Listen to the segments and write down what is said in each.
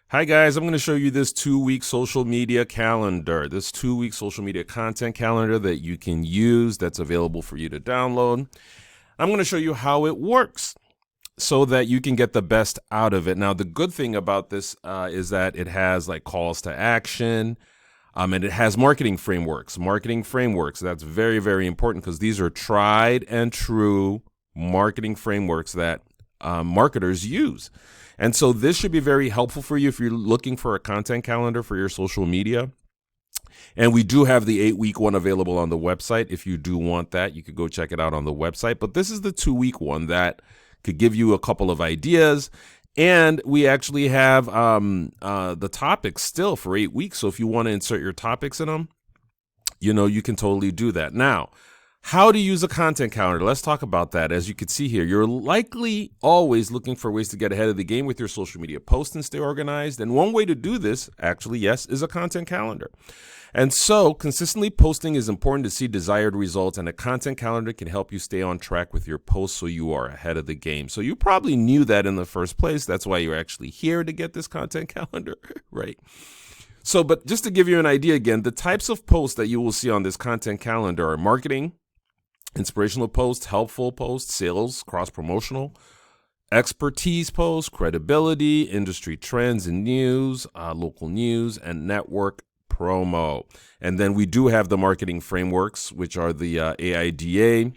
Hi guys, I'm going to show you this 2-week social media calendar, this 2-week social media content calendar that you can use that's available for you to download. I'm going to show you how it works so that you can get the best out of it. Now, the good thing about this is that it has like calls to action, and it has marketing frameworks. That's very, very important because these are tried and true marketing frameworks that marketers use. And so this should be very helpful for you if you're looking for a content calendar for your social media. And we do have the 8-week one available on the website. If you do want that, you could go check it out on the website. But this is the 2-week one that could give you a couple of ideas. And we actually have the topics still for 8 weeks. So if you want to insert your topics in them, you can totally do that. Now, how to use a content calendar. Let's talk about that. As you can see here, you're likely always looking for ways to get ahead of the game with your social media posts and stay organized. And one way to do this, actually, yes, is a content calendar. And so consistently posting is important to see desired results, and a content calendar can help you stay on track with your posts so you are ahead of the game. So you probably knew that in the first place. That's why you're actually here to get this content calendar, right? So, but just to give you an idea again, the types of posts that you will see on this content calendar are marketing, inspirational posts, helpful posts, sales, cross-promotional, expertise posts, credibility, industry trends and news, local news, and network promo. And then we do have the marketing frameworks, which are the AIDA,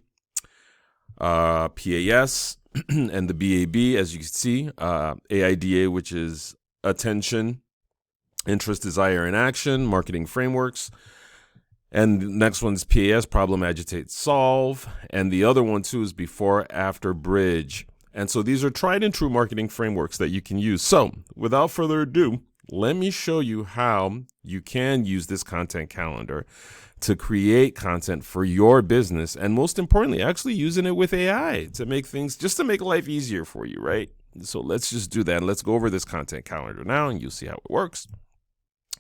PAS, and the BAB, as you can see. AIDA, which is attention, interest, desire, and action, marketing frameworks. And the next one's PAS, problem, agitate, solve. And the other one too is before, after, bridge. And so these are tried and true marketing frameworks that you can use. So without further ado, let me show you how you can use this content calendar to create content for your business. And most importantly, actually using it with AI to make things, just to make life easier for you, right? So let's just do that. Let's go over this content calendar now and you'll see how it works.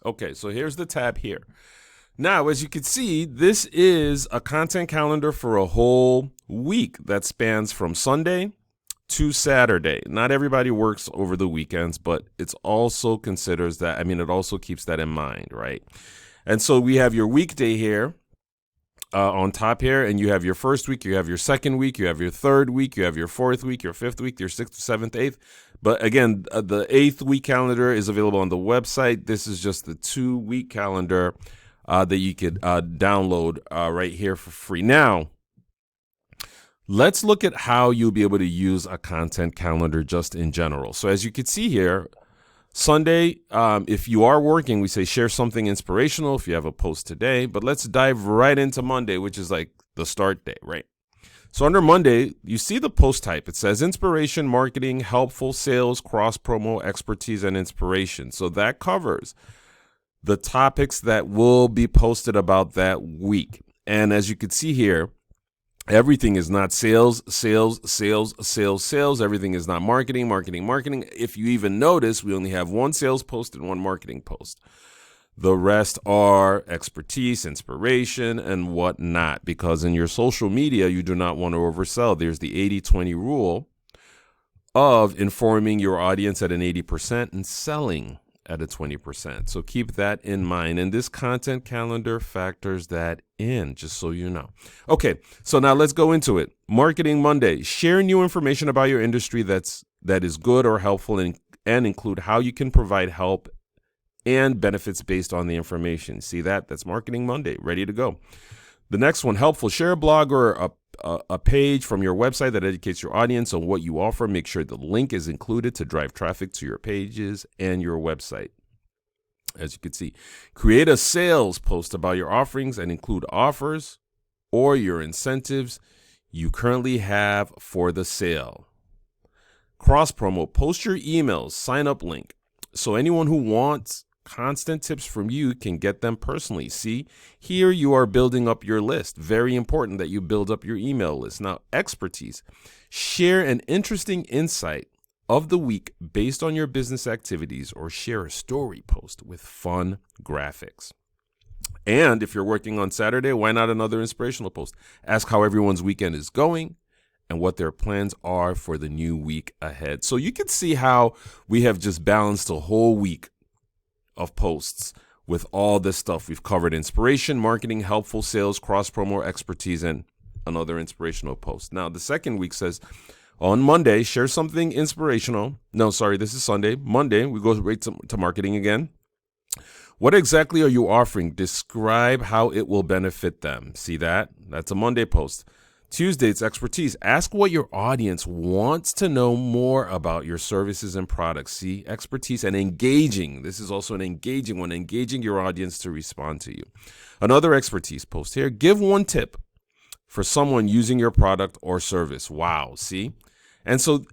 Okay, so here's the tab here. Now, as you can see, this is a content calendar for a whole week that spans from Sunday to Saturday. Not everybody works over the weekends, but it's also considers that, it also keeps that in mind, right? And so we have your weekday here on top here, and you have your first week, you have your second week, you have your third week, you have your fourth week, your fifth week, your sixth, seventh, eighth. But again, the 8th week calendar is available on the website. This is just the 2-week calendar that you could download right here for free. Now, let's look at how you'll be able to use a content calendar just in general. So as you can see here, Sunday, if you are working, we say share something inspirational if you have a post today. But let's dive right into Monday, which is like the start day, right? So under Monday, you see the post type. It says inspiration, marketing, helpful, sales, cross-promo, expertise, and inspiration. So that covers the topics that will be posted about that week. And as you can see here, everything is not sales. Everything is not marketing. If you even notice, we only have one sales post and one marketing post. The rest are expertise, inspiration, and whatnot, because in your social media, you do not want to oversell. There's the 80-20 rule of informing your audience at an 80% and selling at a 20%. So keep that in mind. And this content calendar factors that in, just so you know. Okay, so now let's go into it. Marketing Monday. Share new information about your industry that is good or helpful, and include how you can provide help and benefits based on the information. See that? That's Marketing Monday, ready to go. The next one, helpful. Share a blog or a page from your website that educates your audience on what you offer. Make sure the link is included to drive traffic to your pages and your website. As you can see, create a sales post about your offerings and include offers or your incentives you currently have for the sale. Cross promo, post your emails, sign up link. So anyone who wants constant tips from you can get them personally. See, here you are building up your list. Very important that you build up your email list. Now, expertise. Share an interesting insight of the week based on your business activities, or share a story post with fun graphics. And if you're working on Saturday, why not another inspirational post? Ask how everyone's weekend is going and what their plans are for the new week ahead. So you can see how we have just balanced a whole week of posts with all this stuff. We've covered inspiration, marketing, helpful sales, cross-promo expertise, and another inspirational post. Now, the second week says, on Monday, share something inspirational. No, sorry, this is Sunday. Monday, we go right to marketing again. What exactly are you offering? Describe how it will benefit them. See that? That's a Monday post. Tuesday, it's expertise. Ask what your audience wants to know more about your services and products. See, expertise and engaging. This is also an engaging one, engaging your audience to respond to you. Another expertise post here. Give one tip for someone using your product or service. Wow, see? And so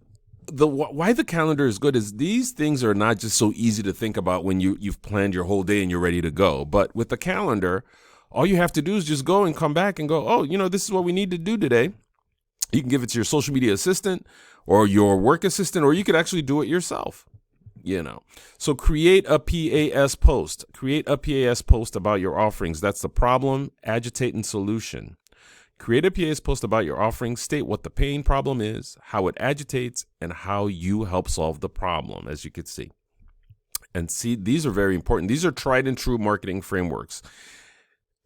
why the calendar is good is these things are not just so easy to think about when you've planned your whole day and you're ready to go. But with the calendar, all you have to do is just go and come back and go, oh, this is what we need to do today. You can give it to your social media assistant or your work assistant, or you could actually do it yourself. So create a PAS post. Create a PAS post about your offerings. That's the problem, agitate, and solution. Create a PAS post about your offerings. State what the pain problem is, how it agitates, and how you help solve the problem, as you can see. And see, these are very important. These are tried and true marketing frameworks.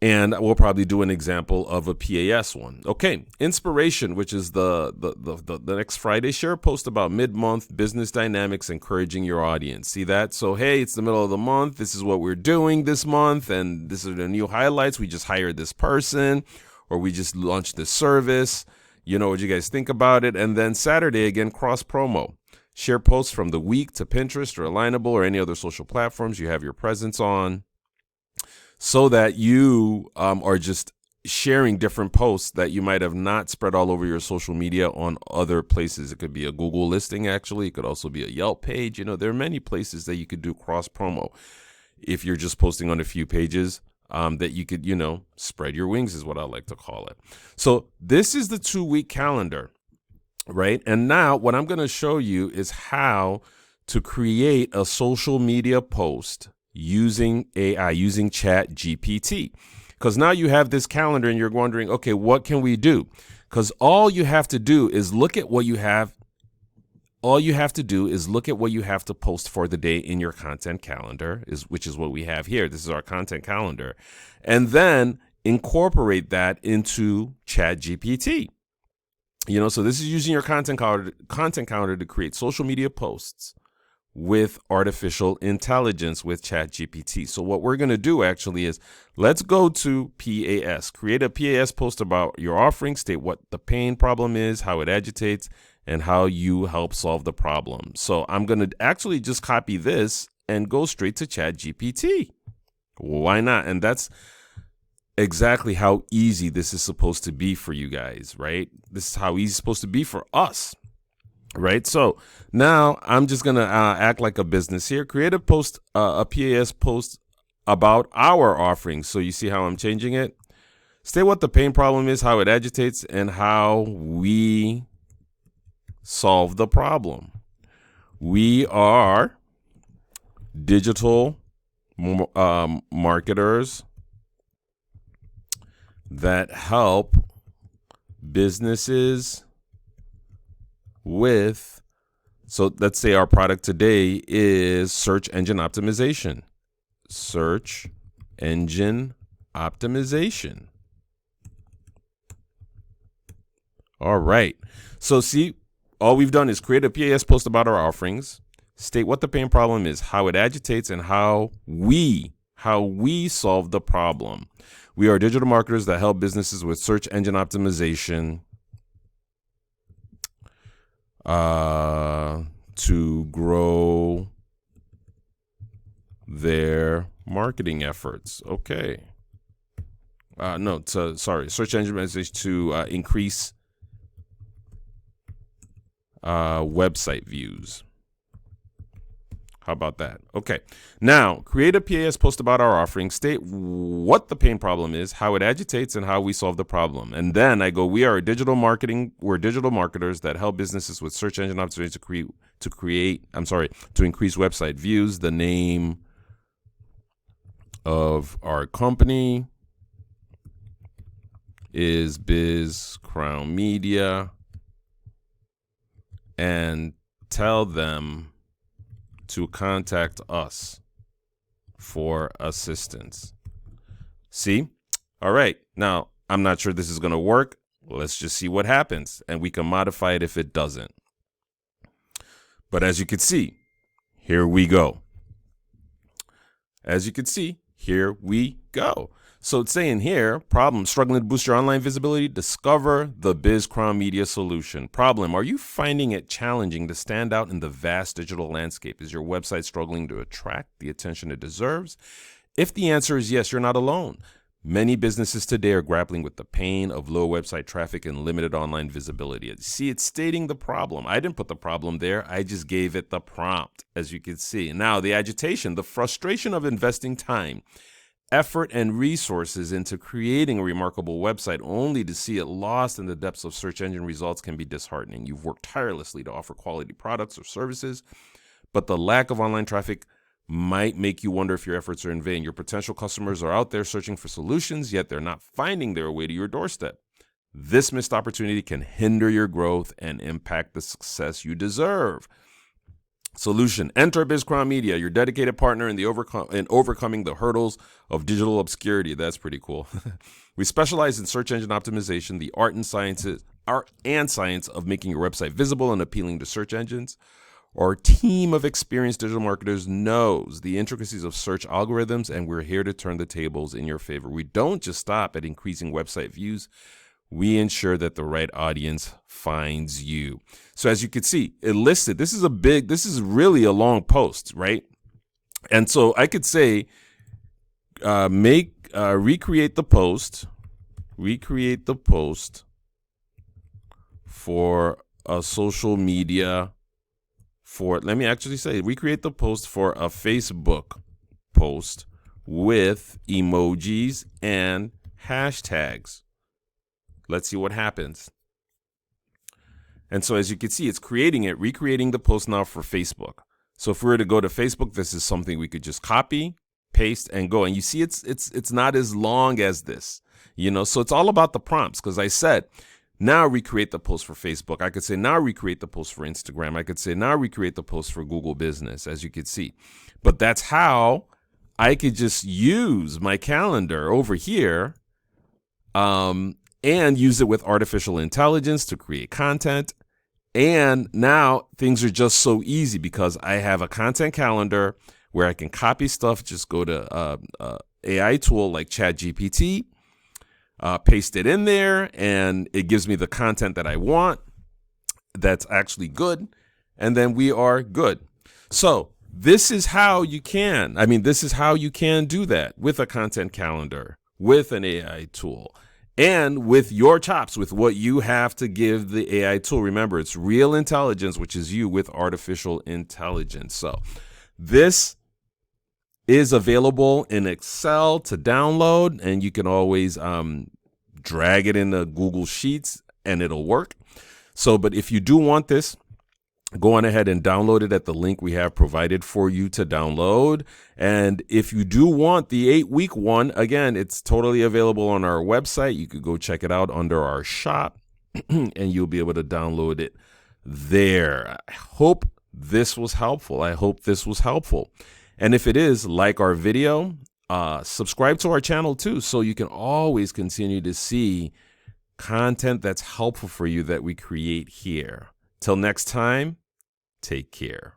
And we'll probably do an example of a PAS one. Okay, inspiration, which is the next Friday. Share a post about mid-month business dynamics, encouraging your audience. See that? So, hey, it's the middle of the month. This is what we're doing this month, and this are the new highlights. We just hired this person, or we just launched this service. What you guys think about it? And then Saturday, again, cross promo. Share posts from the week to Pinterest or Alignable or any other social platforms you have your presence on, so that you are just sharing different posts that you might have not spread all over your social media on other places. It could be a Google listing, actually. It could also be a Yelp page. There are many places that you could do cross promo if you're just posting on a few pages. That you could, spread your wings is what I like to call it. So this is the 2-week calendar, right? And now what I'm going to show you is how to create a social media post using AI, using Chat GPT. Because now you have this calendar and you're wondering, okay, what can we do? Because all you have to do is look at what you have. All you have to do is look at what you have to post for the day in your content calendar, which is what we have here. This is our content calendar. And then incorporate that into Chat GPT. So this is using your content calendar to create social media posts with artificial intelligence with Chat GPT. So what we're going to do actually is let's go to PAS. Create a PAS post about your offering. State what the pain problem is, how it agitates, and how you help solve the problem. So I'm going to actually just copy this and go straight to Chat GPT. Why not? And that's exactly how easy this is supposed to be for you guys, right? This is how easy it's supposed to be for us, right? So now I'm just going to act like a business here. Create a post, a PAS post about our offerings. So you see how I'm changing it? State what the pain problem is, how it agitates, and how we solve the problem. We are digital marketers that help businesses with, so let's say our product today is search engine optimization. Search engine optimization. All right. So see, all we've done is create a PAS post about our offerings, state what the pain problem is, how it agitates, and how we solve the problem. We are digital marketers that help businesses with search engine optimization to grow their marketing efforts. Okay. Search engine optimization to increase website views. How about that? Okay. Now, create a PAS post about our offering. State what the pain problem is, how it agitates, and how we solve the problem. And then I go, we're digital marketers that help businesses with search engine optimization to increase website views. The name of our company is BizCrown Media. and tell them to contact us for assistance. See? All right. Now, I'm not sure this is going to work. Let's just see what happens, and we can modify it if it doesn't. But as you can see, here we go. As you can see, here we go. So it's saying here, problem, struggling to boost your online visibility? Discover the BizCrown Media solution. Problem, are you finding it challenging to stand out in the vast digital landscape? Is your website struggling to attract the attention it deserves? If the answer is yes, you're not alone. Many businesses today are grappling with the pain of low website traffic and limited online visibility. See, it's stating the problem. I didn't put the problem there. I just gave it the prompt, as you can see. Now, the agitation, the frustration of investing time, effort, and resources into creating a remarkable website only to see it lost in the depths of search engine results can be disheartening. You've worked tirelessly to offer quality products or services, but the lack of online traffic might make you wonder if your efforts are in vain. Your potential customers are out there searching for solutions, yet they're not finding their way to your doorstep. This missed opportunity can hinder your growth and impact the success you deserve. Solution: enter BizCrown Media, your dedicated partner in overcoming the hurdles of digital obscurity. That's pretty cool. We specialize in search engine optimization, the art and science of making your website visible and appealing to search engines. Our team of experienced digital marketers knows the intricacies of search algorithms, and we're here to turn the tables in your favor. We don't just stop at increasing website views. We ensure that the right audience finds you. So as you can see, it listed, this is really a long post, right? And so I could say, recreate the post for a social media recreate the post for a Facebook post with emojis and hashtags. Let's see what happens. And so as you can see, it's recreating the post now for Facebook. So if we were to go to Facebook, this is something we could just copy, paste, and go. And you see, it's not as long as this, so it's all about the prompts. Because I said, now recreate the post for Facebook. I could say, now recreate the post for Instagram. I could say, now recreate the post for Google Business, as you could see. But that's how I could just use my calendar over here and use it with artificial intelligence to create content. And now things are just so easy because I have a content calendar where I can copy stuff, just go to AI tool like ChatGPT, paste it in there, and it gives me the content that I want that's actually good, and then we are good. So this is how you can do that with a content calendar, with an AI tool, and with your chops, with what you have to give the AI tool. Remember, it's real intelligence, which is you with artificial intelligence. So this is available in Excel to download, and you can always drag it into Google Sheets and it'll work. So, but if you do want this, go on ahead and download it at the link we have provided for you to download. And if you do want the 8-week one, again, it's totally available on our website. You could go check it out under our shop and you'll be able to download it there. I hope this was helpful. And if it is, like our video, subscribe to our channel too, so you can always continue to see content that's helpful for you that we create here. Till next time, take care.